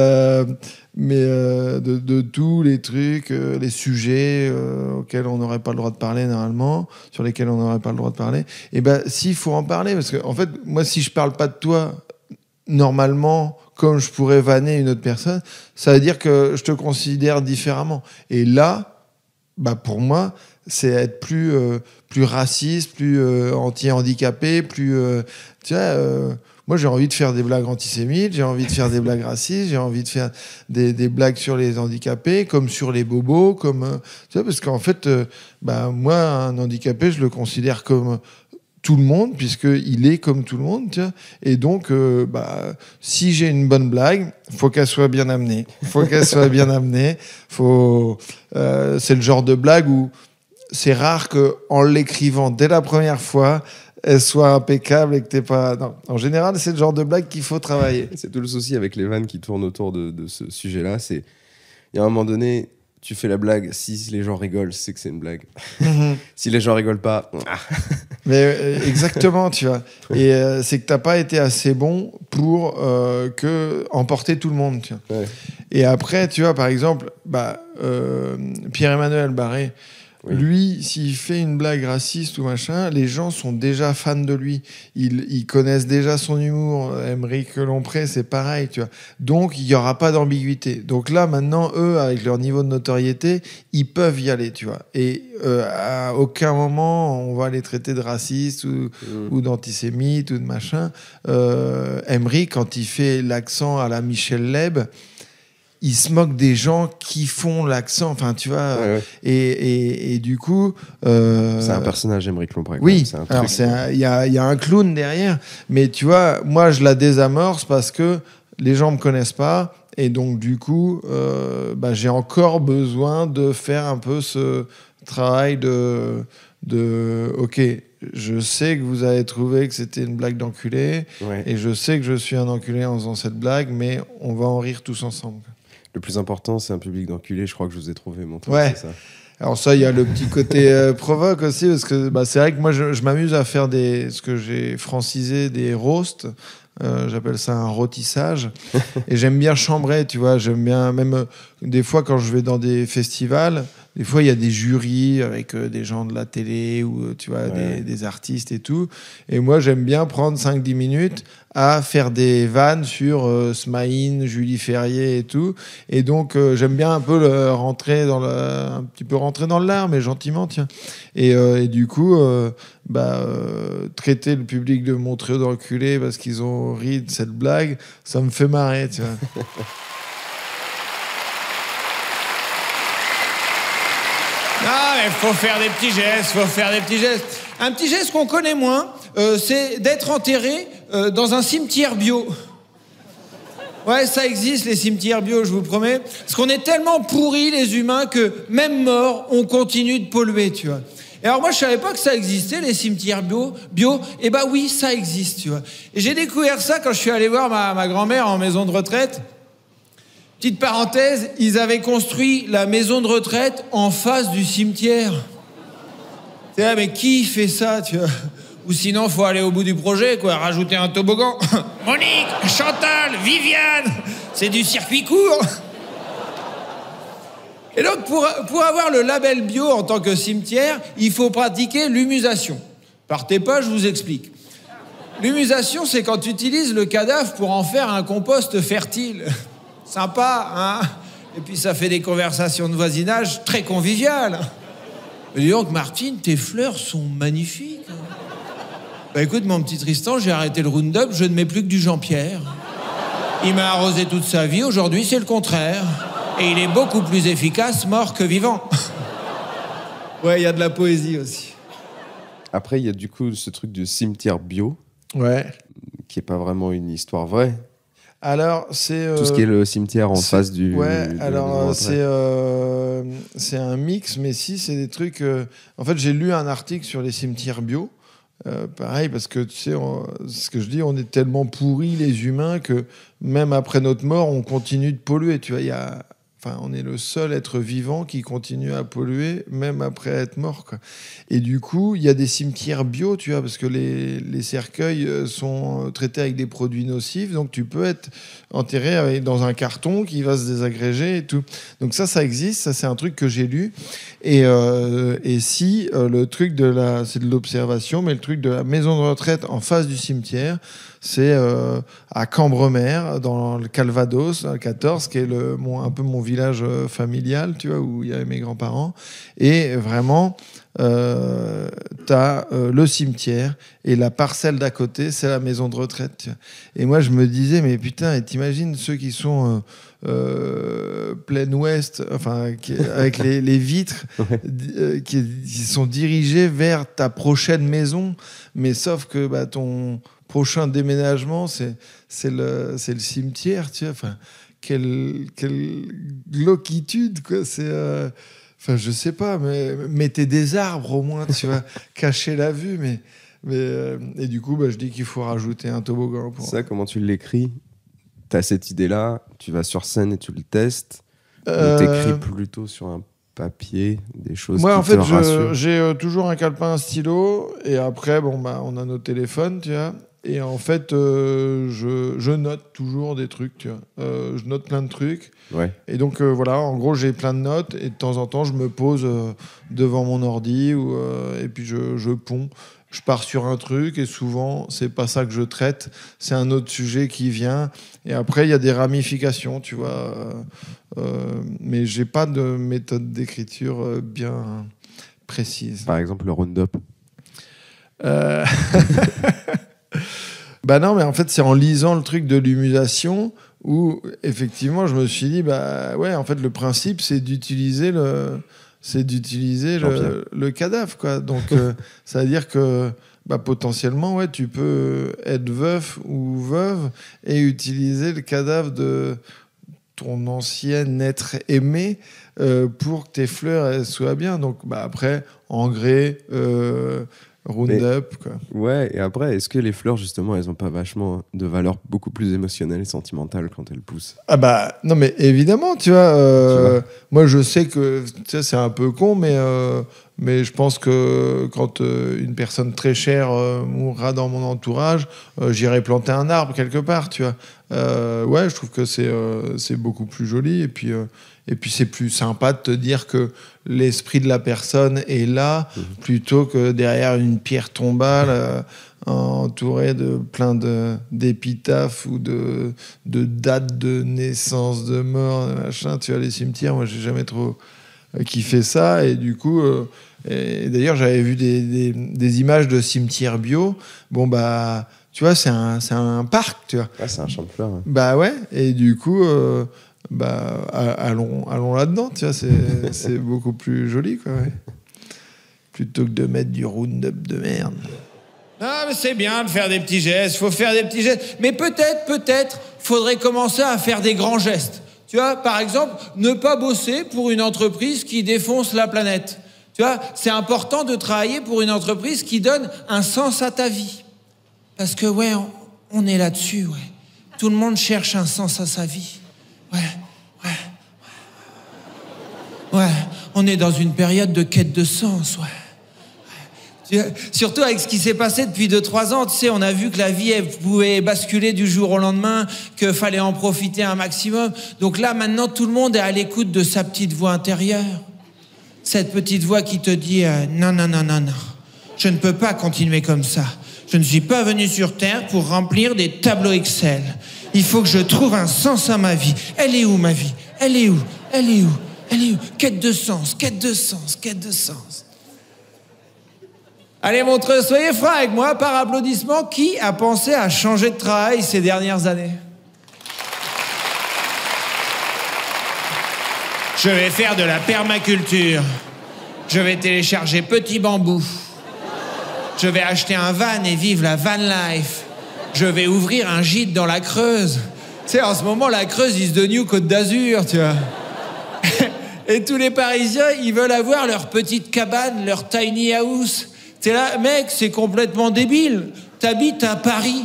de tous les trucs, les sujets auxquels on n'aurait pas le droit de parler normalement, sur lesquels on n'aurait pas le droit de parler, et s'il faut en parler, parce que en fait, moi, si je parle pas de toi normalement, comme je pourrais vanner une autre personne, ça veut dire que je te considère différemment. Et là, pour moi, c'est être plus raciste, plus anti-handicapé, plus... moi, j'ai envie de faire des blagues antisémites, j'ai envie de faire des blagues racistes, j'ai envie de faire des blagues sur les handicapés, comme sur les bobos, parce qu'en fait, moi, un handicapé, je le considère comme tout le monde, puisqu'il est comme tout le monde, tu vois. Et donc, si j'ai une bonne blague, faut qu'elle soit bien amenée. C'est le genre de blague où c'est rare qu'en l'écrivant dès la première fois, elle soit impeccable et que t'es pas... Non. En général, c'est le genre de blague qu'il faut travailler. C'est tout le souci avec les vannes qui tournent autour de ce sujet-là. Il y a un moment donné, tu fais la blague, si les gens rigolent, c'est que c'est une blague. Si les gens rigolent pas... Mais exactement, tu vois. Et c'est que t'as pas été assez bon pour emporter tout le monde, tu vois. Ouais. Et après, tu vois, par exemple, Pierre-Emmanuel Barré, oui. Lui, s'il fait une blague raciste ou machin, les gens sont déjà fans de lui. Ils connaissent déjà son humour. Aymeric Lompré, c'est pareil, tu vois. Donc, il n'y aura pas d'ambiguïté. Donc là, maintenant, eux, avec leur niveau de notoriété, ils peuvent y aller, tu vois. Et à aucun moment, on va les traiter de racistes ou d'antisémites ou de machin. Aymeric, quand il fait l'accent à la Michel Leb, il se moque des gens qui font l'accent, enfin, tu vois. Ouais. Et du coup... c'est un personnage, Aymeric Lompré. Oui, alors il y a un clown derrière, mais tu vois, moi, je la désamorce parce que les gens me connaissent pas, et donc, du coup, j'ai encore besoin de faire un peu ce travail de OK, je sais que vous avez trouvé que c'était une blague d'enculé, et je sais que je suis un enculé en faisant cette blague, mais on va en rire tous ensemble. Le plus important, c'est un public d'enculés. Je crois que je vous ai trouvé mon truc. Ouais. C'est ça. Alors ça, il y a le petit côté provoque aussi, parce que c'est vrai que moi, je m'amuse à faire ce que j'ai francisé, des roasts. J'appelle ça un rôtissage. Et j'aime bien chambrer, tu vois. J'aime bien, même des fois, quand je vais dans des festivals, des fois, il y a des jurys avec des gens de la télé ou tu vois, des artistes et tout. Et moi, j'aime bien prendre 5-10 minutes à faire des vannes sur Smaïn, Julie Ferrier et tout. Et donc, j'aime bien un peu un petit peu rentrer dans l'art, mais gentiment, tiens. Et du coup, traiter le public de Montreux d'enculé parce qu'ils ont ri de cette blague, ça me fait marrer, tu vois. Ah, mais faut faire des petits gestes, Un petit geste qu'on connaît moins, c'est d'être enterré dans un cimetière bio. Ouais, ça existe, les cimetières bio, je vous promets. Parce qu'on est tellement pourris, les humains, que même morts, on continue de polluer, tu vois. Et alors moi, je savais pas que ça existait, les cimetières bio. Et oui, ça existe, tu vois. Et j'ai découvert ça quand je suis allé voir ma grand-mère en maison de retraite. Petite parenthèse, ils avaient construit la maison de retraite en face du cimetière. Tu sais, mais qui fait ça, tu vois? Ou sinon, faut aller au bout du projet, quoi, rajouter un toboggan. Monique, Chantal, Viviane, c'est du circuit court. Et donc, pour avoir le label bio en tant que cimetière, il faut pratiquer l'humusation. Partez pas, je vous explique. L'humusation, c'est quand tu utilises le cadavre pour en faire un compost fertile. Sympa, hein? Et puis ça fait des conversations de voisinage très conviviales. Et dis donc, Martine, tes fleurs sont magnifiques. Bah écoute, mon petit Tristan, j'ai arrêté le Roundup, je ne mets plus que du Jean-Pierre. Il m'a arrosé toute sa vie, aujourd'hui c'est le contraire. Et il est beaucoup plus efficace mort que vivant. Ouais, il y a de la poésie aussi. Après, il y a du coup ce truc du cimetière bio, Ouais. qui est pas vraiment une histoire vraie. Alors, c'est... Tout ce qui est le cimetière en face du... Ouais, de la alors maison de retraite. c'est un mix, mais si, c'est des trucs... En fait, j'ai lu un article sur les cimetières bio. Pareil, parce que tu sais, ce que je dis, on est tellement pourris les humains que même après notre mort, on continue de polluer. Tu vois, on est le seul être vivant qui continue à polluer même après être mort, quoi. Et du coup, il y a des cimetières bio, tu vois, parce que les cercueils sont traités avec des produits nocifs, donc tu peux être enterré dans un carton qui va se désagréger et tout. Donc ça existe, ça c'est un truc que j'ai lu. Et si le truc c'est de l'observation, mais le truc de la maison de retraite en face du cimetière, c'est à Cambremer, dans le Calvados, dans le 14, qui est un peu mon village familial, tu vois, où il y avait mes grands-parents. Et vraiment, t'as le cimetière et la parcelle d'à côté, c'est la maison de retraite. Tu vois. Et moi, je me disais, mais putain, et t'imagines ceux qui sont plein ouest, enfin, avec les vitres qui sont dirigées vers ta prochaine maison, mais sauf que ton prochain déménagement, c'est le cimetière, tu vois. Enfin, quelle glauquitude, quoi. C'est... Enfin, je sais pas, mais mettez des arbres au moins, tu vois, cacher la vue, et du coup, je dis qu'il faut rajouter un toboggan. Ça, comment tu l'écris? T'as cette idée-là, tu vas sur scène et tu le testes, ou t'écris plutôt sur un papier, des choses moi, qui en fait, te rassurent? j'ai toujours un calepin, un stylo, et après, on a nos téléphones, tu vois. Et en fait, je note toujours des trucs, tu vois. Je note plein de trucs. Ouais. Et donc, voilà, en gros, j'ai plein de notes. Et de temps en temps, je me pose devant mon ordi et puis je ponds. Je pars sur un truc et souvent, c'est pas ça que je traite. C'est un autre sujet qui vient. Et après, il y a des ramifications, tu vois. Mais j'ai pas de méthode d'écriture bien précise. Par exemple, le Roundup. Non, mais en fait, c'est en lisant le truc de l'humusation où, effectivement, je me suis dit, en fait, le principe, c'est d'utiliser le cadavre, quoi. Donc, ça veut dire que, potentiellement, ouais, tu peux être veuf ou veuve et utiliser le cadavre de ton ancien être aimé pour que tes fleurs elles soient bien. Donc, après, engrais... Roundup, quoi. Ouais, et après, est-ce que les fleurs, justement, elles ont pas vachement de valeur beaucoup plus émotionnelle et sentimentale quand elles poussent? Non, mais évidemment, tu vois, moi je sais que c'est un peu con, mais je pense que quand une personne très chère mourra dans mon entourage, j'irai planter un arbre quelque part, tu vois. Ouais, je trouve que c'est beaucoup plus joli, et puis c'est plus sympa de te dire que l'esprit de la personne est là, plutôt que derrière une pierre tombale entourée de plein d'épitaphes ou de dates de naissance, de mort, de machin. Tu vois, les cimetières, moi, j'ai jamais trop kiffé ça. Et du coup, et d'ailleurs, j'avais vu des images de cimetières bio. Tu vois, c'est un parc, tu vois. Ouais, c'est un champ de fleurs. Ouais. Ouais, et du coup... allons là-dedans, tu vois, c'est beaucoup plus joli, quoi, ouais. Plutôt que de mettre du Roundup de merde. Non, mais c'est bien de faire des petits gestes, faut faire des petits gestes. Mais peut-être, faudrait commencer à faire des grands gestes. Tu vois, par exemple, ne pas bosser pour une entreprise qui défonce la planète. Tu vois, c'est important de travailler pour une entreprise qui donne un sens à ta vie. Parce que, ouais, on est là-dessus, ouais. Tout le monde cherche un sens à sa vie. Ouais, on est dans une période de quête de sens, ouais. Surtout avec ce qui s'est passé depuis 2-3 ans, tu sais, on a vu que la vie elle pouvait basculer du jour au lendemain, qu'il fallait en profiter un maximum. Donc là, maintenant, tout le monde est à l'écoute de sa petite voix intérieure. Cette petite voix qui te dit non, je ne peux pas continuer comme ça. Je ne suis pas venu sur Terre pour remplir des tableaux Excel. Il faut que je trouve un sens à ma vie. Elle est où, ma vie? Elle est où? Elle est où? Elle est où? Quête de sens, quête de sens, quête de sens. Allez, Montreux, soyez francs avec moi, par applaudissement, qui a pensé à changer de travail ces dernières années? Je vais faire de la permaculture. Je vais télécharger Petit Bambou. Je vais acheter un van et vivre la van life. Je vais ouvrir un gîte dans la Creuse. Tu sais, en ce moment, la Creuse is the new Côte d'Azur, tu vois. Et tous les Parisiens, ils veulent avoir leur petite cabane, leur tiny house. T'es là, mec, c'est complètement débile. T'habites à Paris.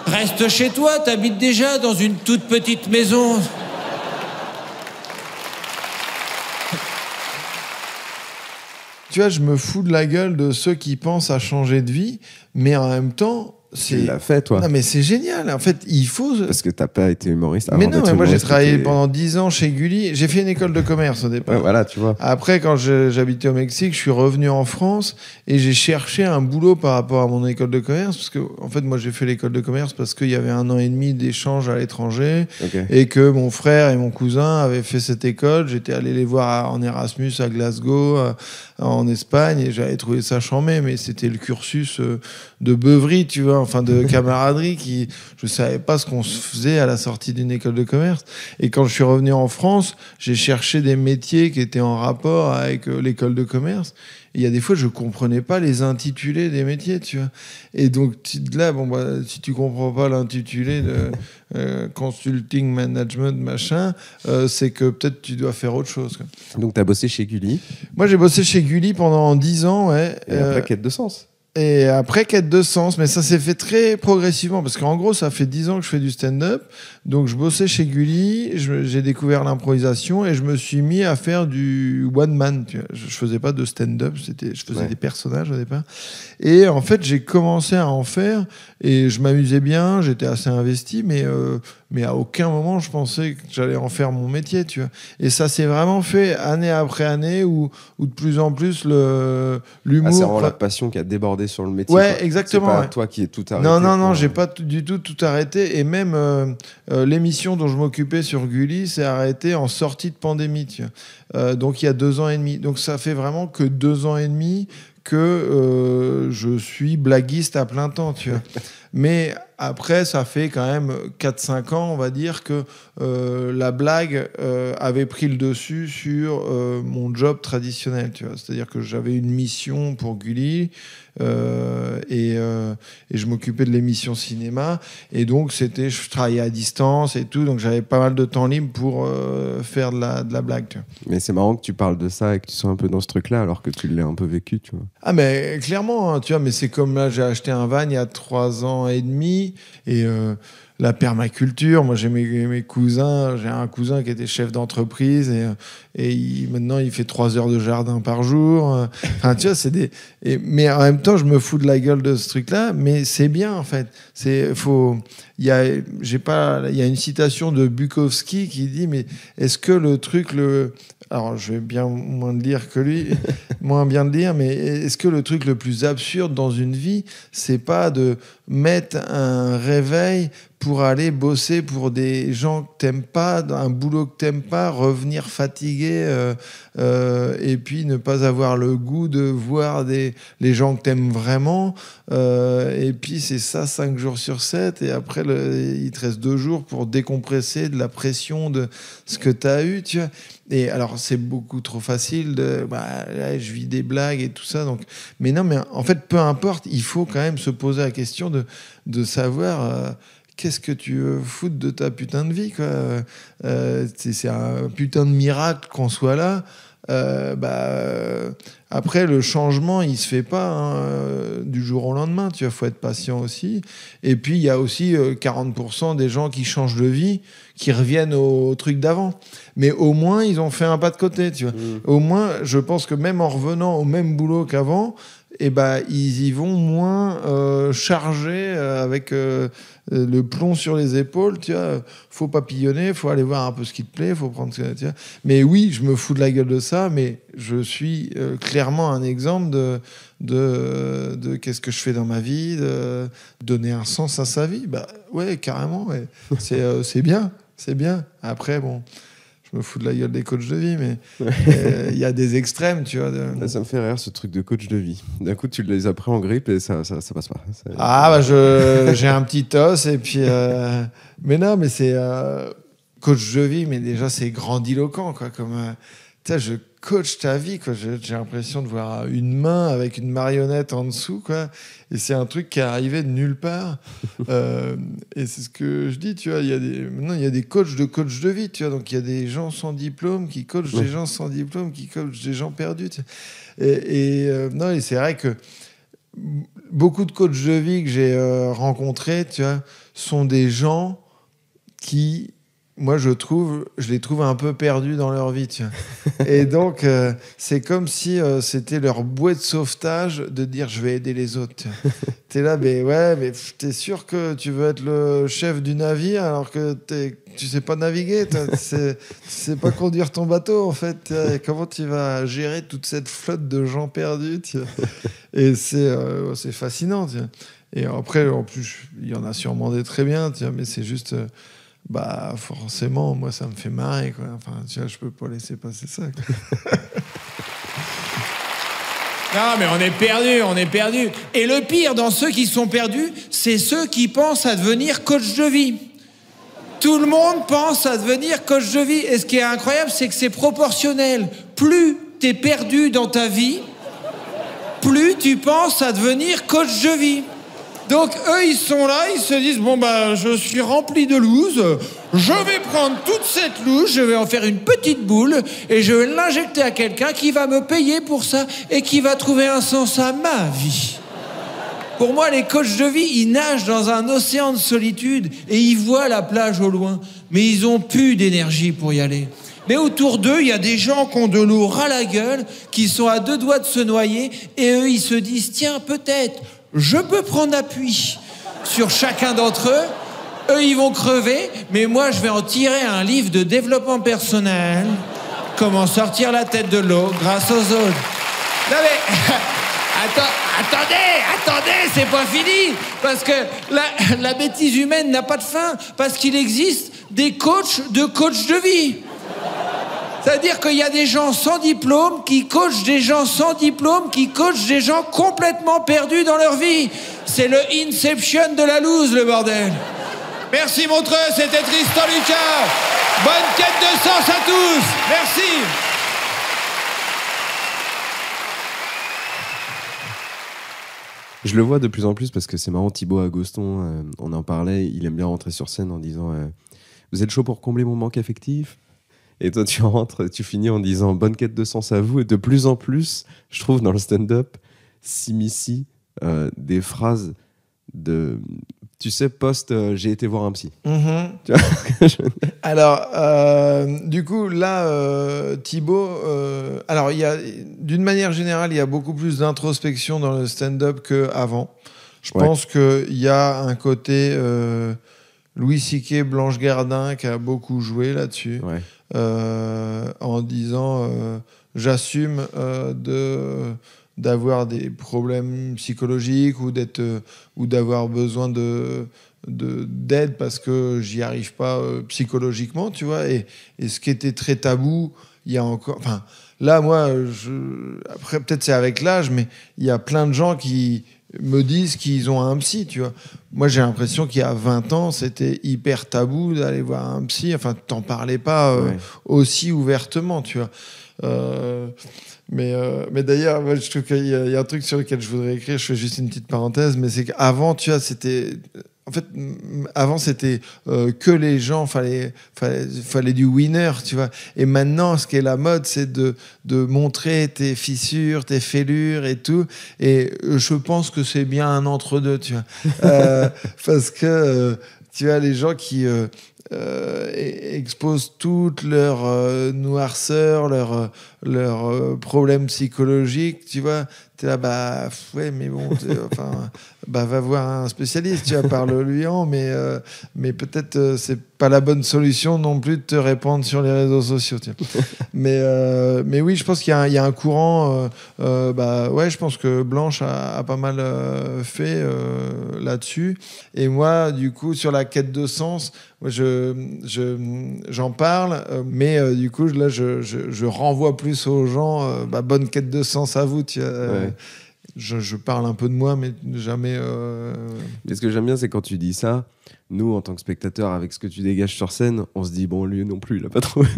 Reste chez toi, t'habites déjà dans une toute petite maison. Tu vois, je me fous de la gueule de ceux qui pensent à changer de vie, mais en même temps, Tu l'as fait, toi. Non, mais c'est génial. En fait, il faut. Parce que t'as pas été humoriste. Mais non, mais moi j'ai travaillé t'étais- pendant 10 ans chez Gulli. J'ai fait une école de commerce au départ. Ouais, voilà, tu vois. Après, quand j'habitais au Mexique, je suis revenu en France et j'ai cherché un boulot par rapport à mon école de commerce. Parce que, en fait, moi j'ai fait l'école de commerce parce qu'il y avait 1 an et demi d'échange à l'étranger Ok. et que mon frère et mon cousin avaient fait cette école. J'étais allé les voir en Erasmus à Glasgow, en Espagne, et j'avais trouvé ça chambé, mais c'était le cursus de beuverie, tu vois, enfin de camaraderie, qui je savais pas ce qu'on se faisait à la sortie d'une école de commerce. Et quand je suis revenu en France, j'ai cherché des métiers qui étaient en rapport avec l'école de commerce. Et il y a des fois, je comprenais pas les intitulés des métiers, tu vois. Et donc là, bon, bah, si tu comprends pas l'intitulé de consulting, management, machin, c'est que peut-être tu dois faire autre chose, quoi. Donc, t'as bossé chez Gulli. Moi, j'ai bossé chez Gulli pendant 10 ans, ouais. Et après, quête de sens. Et après, quête de sens, mais ça s'est fait très progressivement, parce qu'en gros, ça fait 10 ans que je fais du stand-up. Donc, je bossais chez Gulli, j'ai découvert l'improvisation et je me suis mis à faire du one-man. Tu vois. Je faisais pas de stand-up, je faisais des personnages au départ. Et en fait, j'ai commencé à en faire et je m'amusais bien, j'étais assez investi, mais à aucun moment, je pensais que j'allais en faire mon métier, tu vois. Et ça s'est vraiment fait année après année où de plus en plus l'humour... Ah, c'est vraiment la passion qui a débordé sur le métier. Ouais, quoi. exactement. C'est pas ouais. toi qui es tout arrêté. Non, j'ai pas du tout arrêté. Et même l'émission dont je m'occupais sur Gulli s'est arrêtée en sortie de pandémie. Tu vois. Donc il y a 2 ans et demi. Donc ça fait vraiment que 2 ans et demi que je suis blaguiste à plein temps. Tu vois. Mais après, ça fait quand même 4-5 ans, on va dire, que la blague avait pris le dessus sur mon job traditionnel. Tu vois. C'est-à-dire que j'avais une mission pour Gulli et je m'occupais de l'émission cinéma. Et donc, je travaillais à distance et tout. Donc, j'avais pas mal de temps libre pour faire de la blague. Tu vois. Mais c'est marrant que tu parles de ça et que tu sois un peu dans ce truc-là alors que tu l'as un peu vécu, tu vois. Ah, mais clairement, hein, tu vois, mais c'est comme là, j'ai acheté un van il y a 3 ans et demi. Et la permaculture, moi j'ai mes cousins, j'ai un cousin qui était chef d'entreprise et maintenant il fait 3 heures de jardin par jour. Enfin, tu vois, mais en même temps, je me fous de la gueule de ce truc-là, mais c'est bien en fait. Il y a une citation de Bukowski qui dit, mais est-ce que le truc, alors je vais bien moins le lire que lui, moins bien le lire, mais est-ce que le truc le plus absurde dans une vie, c'est pas de mettre un réveil pour aller bosser pour des gens que t'aimes pas, un boulot que t'aimes pas, revenir fatigué et puis ne pas avoir le goût de voir les gens que t'aimes vraiment et puis c'est ça 5 jours sur 7 et après il te reste 2 jours pour décompresser de la pression de ce que t'as eu, tu vois. Et alors c'est beaucoup trop facile là, je vis des blagues et tout ça, donc mais non, mais en fait peu importe, il faut quand même se poser la question de savoir qu'est-ce que tu veux foutre de ta putain de vie, quoi. C'est un putain de miracle qu'on soit là. Après, le changement, il se fait pas du jour au lendemain. Tu vois, faut être patient aussi. Et puis, il y a aussi 40% des gens qui changent de vie, qui reviennent au truc d'avant. Mais au moins, ils ont fait un pas de côté. Tu vois. Au moins, je pense que même en revenant au même boulot qu'avant, ils y vont moins chargés avec le plomb sur les épaules, tu vois. Faut papillonner, faut aller voir un peu ce qui te plaît, faut prendre, tu vois. Mais oui, je me fous de la gueule de ça, mais je suis clairement un exemple de qu'est-ce que je fais dans ma vie, de donner un sens à sa vie. Bah ouais, carrément. Ouais. C'est bien, c'est bien. Après, bon, je je me fous de la gueule des coachs de vie, mais il y a des extrêmes, tu vois. Ça me fait rire, ce truc de coach de vie. D'un coup, tu les as pris en grippe et ça passe pas. J'ai un petit os, et puis... mais non, mais c'est... coach de vie, mais déjà, c'est grandiloquent, quoi. Comme, tu sais, je coach ta vie, quoi. J'ai l'impression de voir une main avec une marionnette en dessous, quoi. Et c'est un truc qui est arrivé de nulle part. Et c'est ce que je dis, tu vois. Maintenant, il y a des coachs de vie, tu vois. Donc, il y a des gens sans diplôme qui coachent des gens sans diplôme, qui coachent des gens perdus. Tu vois. Non, et c'est vrai que beaucoup de coachs de vie que j'ai rencontrés, tu vois, sont des gens qui... Moi, je les trouve un peu perdus dans leur vie, tu vois. Et donc, c'est comme si c'était leur bouée de sauvetage de dire je vais aider les autres. T'es là, mais ouais, mais t'es sûr que tu veux être le chef du navire alors que tu sais pas naviguer, tu sais pas conduire ton bateau, en fait. Et comment tu vas gérer toute cette flotte de gens perdus, tu vois. Et c'est fascinant, tu vois. Et après, en plus, il y en a sûrement des très bien, tu vois, mais c'est juste... bah forcément, moi ça me fait marrer, quoi. Enfin, tu vois, je peux pas laisser passer ça, quoi. Non, mais on est perdu. Et le pire dans ceux qui sont perdus, c'est ceux qui pensent à devenir coach de vie. Tout le monde pense à devenir coach de vie. Et ce qui est incroyable, c'est que c'est proportionnel. Plus t'es perdu dans ta vie, plus tu penses à devenir coach de vie. Donc eux, ils sont là, ils se disent, bon bah je suis rempli de loose, je vais prendre toute cette loose, je vais en faire une petite boule et je vais l'injecter à quelqu'un qui va me payer pour ça et qui va trouver un sens à ma vie. Pour moi, les coachs de vie, ils nagent dans un océan de solitude et ils voient la plage au loin, mais ils ont plus d'énergie pour y aller. Mais autour d'eux, il y a des gens qui ont de l'eau ras la gueule, qui sont à 2 doigts de se noyer, et eux, ils se disent, tiens, peut-être, je peux prendre appui sur chacun d'entre eux. Eux, ils vont crever, mais moi, je vais en tirer un livre de développement personnel. Comment sortir la tête de l'eau grâce aux autres. Non mais... Attendez, c'est pas fini. Parce que la bêtise humaine n'a pas de fin. Parce qu'il existe des coachs de vie. C'est-à-dire qu'il y a des gens sans diplôme qui coachent des gens sans diplôme qui coachent des gens complètement perdus dans leur vie. C'est le Inception de la loose, le bordel. Merci Montreux, c'était Tristan Lucas. Bonne quête de sens à tous. Merci. Je le vois de plus en plus parce que c'est marrant, Thibaut Agoston, on en parlait, il aime bien rentrer sur scène en disant vous êtes chaud pour combler mon manque affectif ? Et toi, tu rentres, tu finis en disant bonne quête de sens à vous. Et de plus en plus, je trouve dans le stand-up, s'immiscent des phrases de, tu sais, post j'ai été voir un psy. Mm-hmm. Tu vois. Alors, du coup, là, Thibaut, alors, d'une manière générale, il y a beaucoup plus d'introspection dans le stand-up qu'avant. Je pense qu'il y a un côté Louis C.K., Blanche Gardin qui a beaucoup joué là-dessus. Ouais. En disant j'assume d'avoir des problèmes psychologiques ou d'avoir besoin d'aide parce que j'y arrive pas psychologiquement, tu vois. Et ce qui était très tabou, il y a encore... Enfin, là, moi, après, peut-être c'est avec l'âge, mais il y a plein de gens qui me disent qu'ils ont un psy, tu vois. Moi, j'ai l'impression qu'il y a 20 ans, c'était hyper tabou d'aller voir un psy. Enfin, t'en parlais pas aussi ouvertement, tu vois. Mais d'ailleurs, moi, je trouve qu'il y a un truc sur lequel je voudrais écrire. Je fais juste une petite parenthèse, mais c'est qu'avant, tu vois, c'était... En fait, avant, c'était que les gens, fallait du winner, tu vois. Et maintenant, ce qui est la mode, c'est de montrer tes fissures, tes fêlures et tout. Et je pense que c'est bien un entre-deux, tu vois. Parce que, tu vois, les gens qui exposent toute leur noirceur, problèmes psychologiques, tu vois. T'es là, bah ouais, mais bon, enfin, bah va voir un spécialiste, tu vois, parle-lui en, mais peut-être c'est pas la bonne solution non plus de te répandre sur les réseaux sociaux, tu vois. Mais oui, je pense qu'il y a un courant, bah ouais, je pense que Blanche a pas mal fait là-dessus. Et moi, du coup, sur la quête de sens, j'en parle, mais du coup, là, je renvoie plus aux gens, bah, bonne quête de sens à vous, tu vois. Ouais. Je parle un peu de moi, mais jamais. Mais ce que j'aime bien, c'est quand tu dis ça, nous, en tant que spectateurs, avec ce que tu dégages sur scène, on se dit, bon, lui non plus, il a pas trouvé.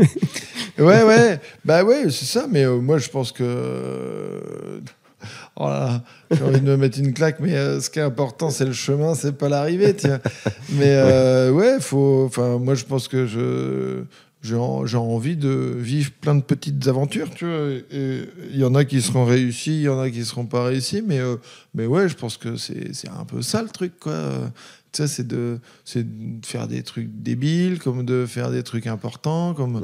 Ouais, bah ouais, c'est ça, mais moi, je pense que. Oh là là, j'ai envie de me mettre une claque, mais ce qui est important, c'est le chemin, c'est pas l'arrivée, tiens. Mais ouais, enfin, moi, je pense que j'ai envie de vivre plein de petites aventures, tu vois. Et il y en a qui seront réussies, il y en a qui seront pas réussies, mais ouais, je pense que c'est un peu ça le truc, quoi. Tu sais, c'est de faire des trucs débiles, comme de faire des trucs importants, comme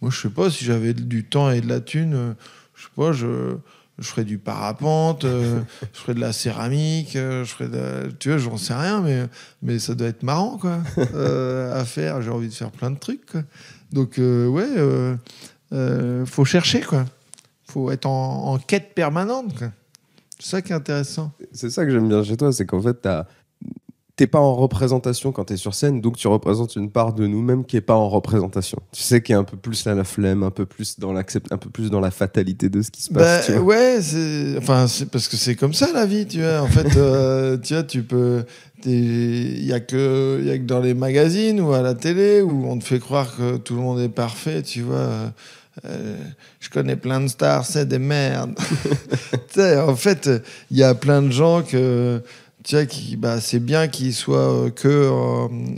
moi, je sais pas, si j'avais du temps et de la thune, je sais pas, je ferais du parapente, je ferais de la céramique, tu vois, j'en sais rien, mais ça doit être marrant, quoi, à faire. J'ai envie de faire plein de trucs, quoi. Donc, ouais, faut chercher, quoi. Faut être en quête permanente, quoi. C'est ça qui est intéressant. C'est ça que j'aime bien chez toi, c'est qu'en fait, t'es pas en représentation quand t'es sur scène, donc tu représentes une part de nous-mêmes qui est pas en représentation. Tu sais, qui est un peu plus là la flemme, un peu plus dans un peu plus dans la fatalité de ce qui se passe. Tu vois. Ouais, c'est parce que c'est comme ça la vie, tu vois. En fait, tu vois, il y a que dans les magazines ou à la télé où on te fait croire que tout le monde est parfait, tu vois. Je connais plein de stars, c'est des merdes. Tu sais, en fait, il y a plein de gens que tu vois, c'est bien qu'ils soient que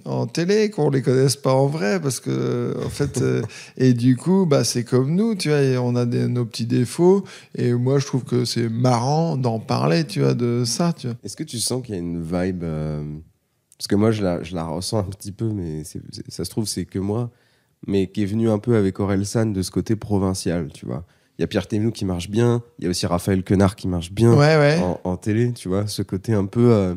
en télé, qu'on les connaisse pas en vrai, parce que en fait, et du coup, bah c'est comme nous, tu vois, et on a nos petits défauts, et moi je trouve que c'est marrant d'en parler, tu vois, de ça, tu vois. Est-ce que tu sens qu'il y a une vibe parce que moi je la ressens un petit peu, mais ça se trouve c'est que moi, mais qui est venu un peu avec Orelsan de ce côté provincial, tu vois. Il y a Pierre Thévenoud qui marche bien, il y a aussi Raphaël Quenard qui marche bien en télé, tu vois, ce côté un peu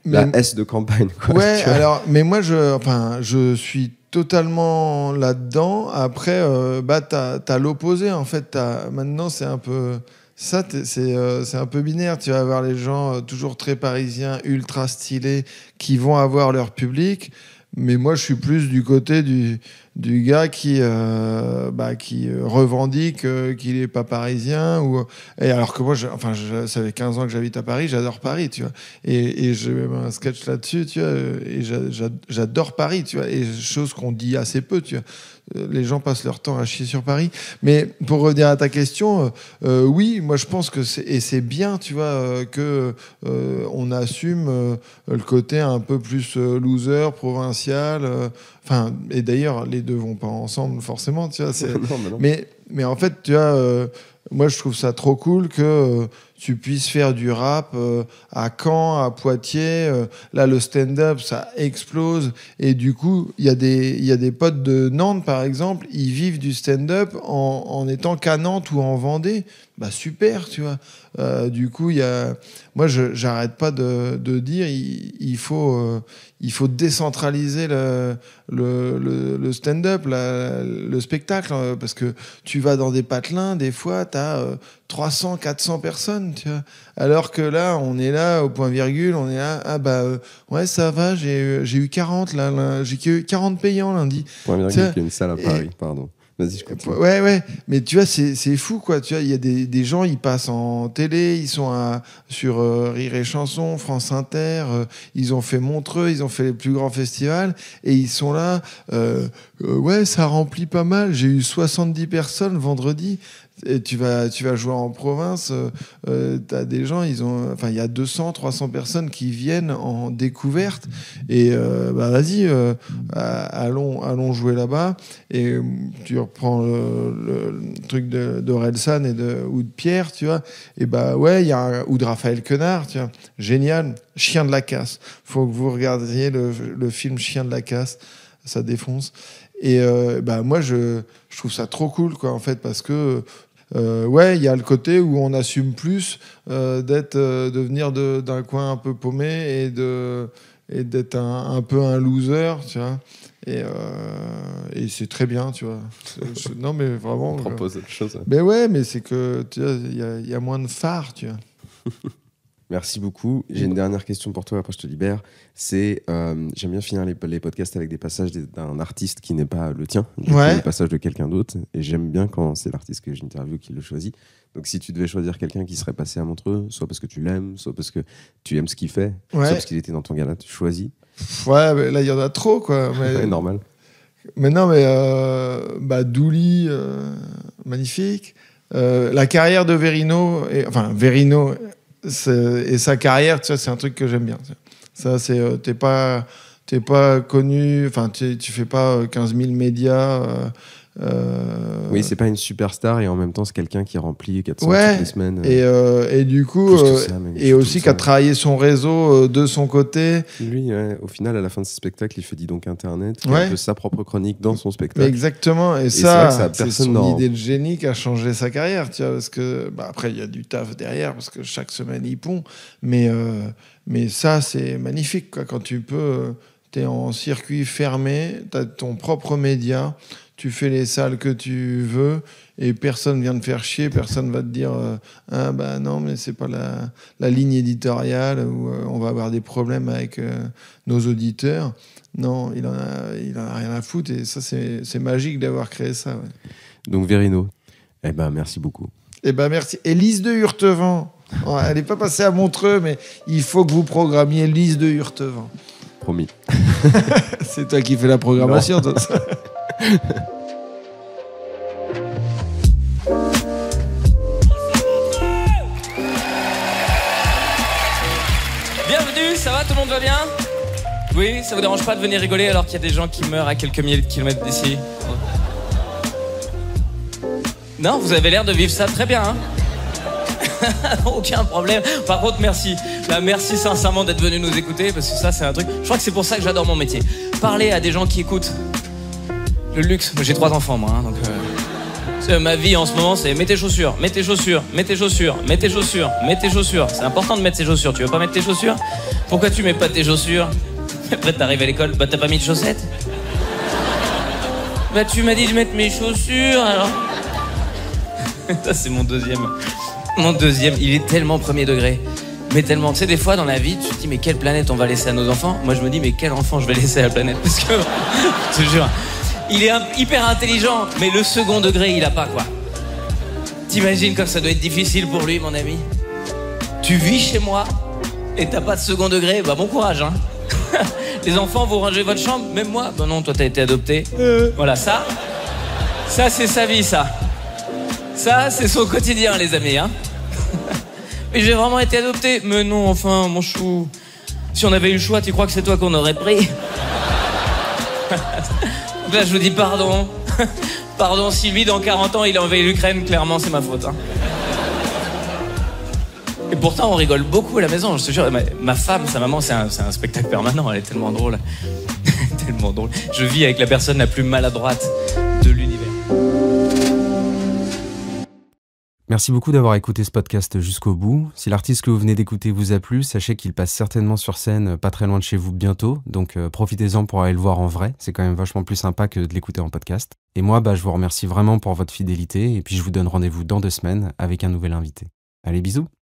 la S de campagne, quoi. Ouais, alors, mais moi, je suis totalement là-dedans. Après, bah, t'as l'opposé, en fait. Maintenant, c'est un peu... Ça, c'est un peu binaire. Tu vas avoir les gens toujours très parisiens, ultra stylés, qui vont avoir leur public. Mais moi, je suis plus du côté du gars qui revendique qu'il n'est pas parisien. Et alors que moi, ça fait 15 ans que j'habite à Paris, j'adore Paris, tu vois. Et j'ai même un sketch là-dessus, tu vois. Et j'adore Paris, tu vois. Et chose qu'on dit assez peu, tu vois. Les gens passent leur temps à chier sur Paris. Mais pour revenir à ta question, oui, moi je pense que c'est bien, tu vois, que on assume le côté un peu plus loser, provincial. Et d'ailleurs, les deux vont pas ensemble forcément, tu vois. Non. Mais en fait, tu vois, moi je trouve ça trop cool que tu puisses faire du rap à Caen, à Poitiers. Là, le stand-up, ça explose. Et du coup, il y a des potes de Nantes, par exemple, ils vivent du stand-up en étant qu'à Nantes ou en Vendée. Bah super, tu vois. Du coup, moi, j'arrête pas de dire, il faut décentraliser le stand-up, le spectacle, parce que tu vas dans des patelins, des fois, tu as 300, 400 personnes, tu vois. Alors que là, on est là, au point virgule, on est là, ouais, ça va, j'ai eu 40, là, j'ai eu 40 payants lundi. Point virgule, il y a une salle à Paris, pardon. Vas-y, je continue. Ouais, mais tu vois, c'est fou, quoi. Tu vois, il y a des gens, ils passent en télé, ils sont sur Rire et Chanson, France Inter, ils ont fait Montreux, ils ont fait les plus grands festivals, et ils sont là, ouais, ça remplit pas mal. J'ai eu 70 personnes vendredi. Et tu vas jouer en province, t'as des gens, il y a 200, 300 personnes qui viennent en découverte, et vas-y, allons jouer là-bas. Et tu reprends le truc d'Orelsan ou de Pierre, tu vois, et ou de Raphaël Quenard, tu vois, génial, Chien de la casse. Faut que vous regardiez le film Chien de la casse. ça défonce. Et moi, je trouve ça trop cool, quoi, en fait, parce que il y a le côté où on assume plus de venir d'un coin un peu paumé et d'être un peu un loser, tu vois. Et c'est très bien, tu vois. Non, mais vraiment. On propose autre chose. Ben ouais, mais c'est que tu vois, il y a moins de phare, tu vois. Merci beaucoup. J'ai une dernière question pour toi, après je te libère. C'est, j'aime bien finir les podcasts avec des passages d'un artiste qui n'est pas le tien, des passages de quelqu'un d'autre. Et j'aime bien quand c'est l'artiste que j'interviewe qui le choisit. Donc si tu devais choisir quelqu'un qui serait passé à Montreux, soit parce que tu l'aimes, soit parce que tu aimes ce qu'il fait, soit parce qu'il était dans ton gala, tu choisis. Ouais, mais là il y en a trop, quoi. Mais... Ouais, normal. Mais non, mais Douli, magnifique. La carrière de Verino, Verino et sa carrière, tu vois, c'est un truc que j'aime bien. Ça, c'est t'es pas connu, enfin tu fais pas 15 000 médias. Oui, c'est pas une superstar et en même temps c'est quelqu'un qui remplit 400 toutes les semaines. Et du coup, et aussi qui a travaillé son réseau de son côté. Lui, au final, à la fin de ses spectacles, il fait Dis donc Internet, il a un peu sa propre chronique dans son spectacle. Exactement, et ça c'est son idée de génie qui a changé sa carrière, tu vois, parce que après il y a du taf derrière, parce que chaque semaine il pond, mais ça c'est magnifique, quoi, quand tu peux, t'es en circuit fermé, t'as ton propre média. Tu fais les salles que tu veux et personne vient te faire chier, personne va te dire non, mais c'est pas la ligne éditoriale où on va avoir des problèmes avec nos auditeurs. Non, il en a rien à foutre et ça c'est magique d'avoir créé ça. Ouais. Donc Verino, merci beaucoup. Merci. Et Lise de Hurtevent, elle n'est pas passée à Montreux, mais il faut que vous programmiez Lise de Hurtevent. Promis. C'est toi qui fais la programmation, toi. Bienvenue, ça va, tout le monde va bien? Oui, ça vous dérange pas de venir rigoler alors qu'il y a des gens qui meurent à quelques milliers de kilomètres d'ici? Non, vous avez l'air de vivre ça très bien, hein? Aucun problème. Par contre, merci. Là, merci sincèrement d'être venu nous écouter parce que ça, c'est un truc. Je crois que c'est pour ça que j'adore mon métier. Parler à des gens qui écoutent. Le luxe. Moi, j'ai 3 enfants, moi. Hein, donc, ma vie en ce moment, c'est mets tes chaussures, mets tes chaussures, mets tes chaussures, mets tes chaussures, mets tes chaussures. C'est important de mettre ses chaussures. Tu veux pas mettre tes chaussures? Pourquoi tu mets pas tes chaussures? Après, t'arrives à l'école, t'as pas mis de chaussettes? Tu m'as dit de mettre mes chaussures, alors. Ça, c'est mon deuxième. Mon deuxième, il est tellement premier degré. Mais tellement, tu sais, des fois dans la vie, tu te dis, mais quelle planète on va laisser à nos enfants? Moi, je me dis, mais quel enfant je vais laisser à la planète? Parce que, je te jure, il est hyper intelligent, mais le second degré, il a pas, quoi. T'imagines comme ça doit être difficile pour lui, mon ami? Tu vis chez moi et t'as pas de second degré? Bon courage, hein. Les enfants, vous rangez votre chambre? Même moi? Non, toi, t'as été adopté. Voilà, ça, c'est sa vie, ça. Ça, c'est son quotidien, les amis, hein. Mais j'ai vraiment été adopté. Mais non, enfin, mon chou. Si on avait eu le choix, tu crois que c'est toi qu'on aurait pris? Donc là, je vous dis pardon. Pardon, si lui, dans 40 ans, il a envahi l'Ukraine, clairement, c'est ma faute, hein. Et pourtant, on rigole beaucoup à la maison, je te jure. Ma femme, sa maman, c'est un spectacle permanent. Elle est tellement drôle. Tellement drôle. Je vis avec la personne la plus maladroite de l'univers. Merci beaucoup d'avoir écouté ce podcast jusqu'au bout. Si l'artiste que vous venez d'écouter vous a plu, sachez qu'il passe certainement sur scène pas très loin de chez vous bientôt, donc profitez-en pour aller le voir en vrai, c'est quand même vachement plus sympa que de l'écouter en podcast. Et moi, je vous remercie vraiment pour votre fidélité, et puis je vous donne rendez-vous dans 2 semaines avec un nouvel invité. Allez, bisous!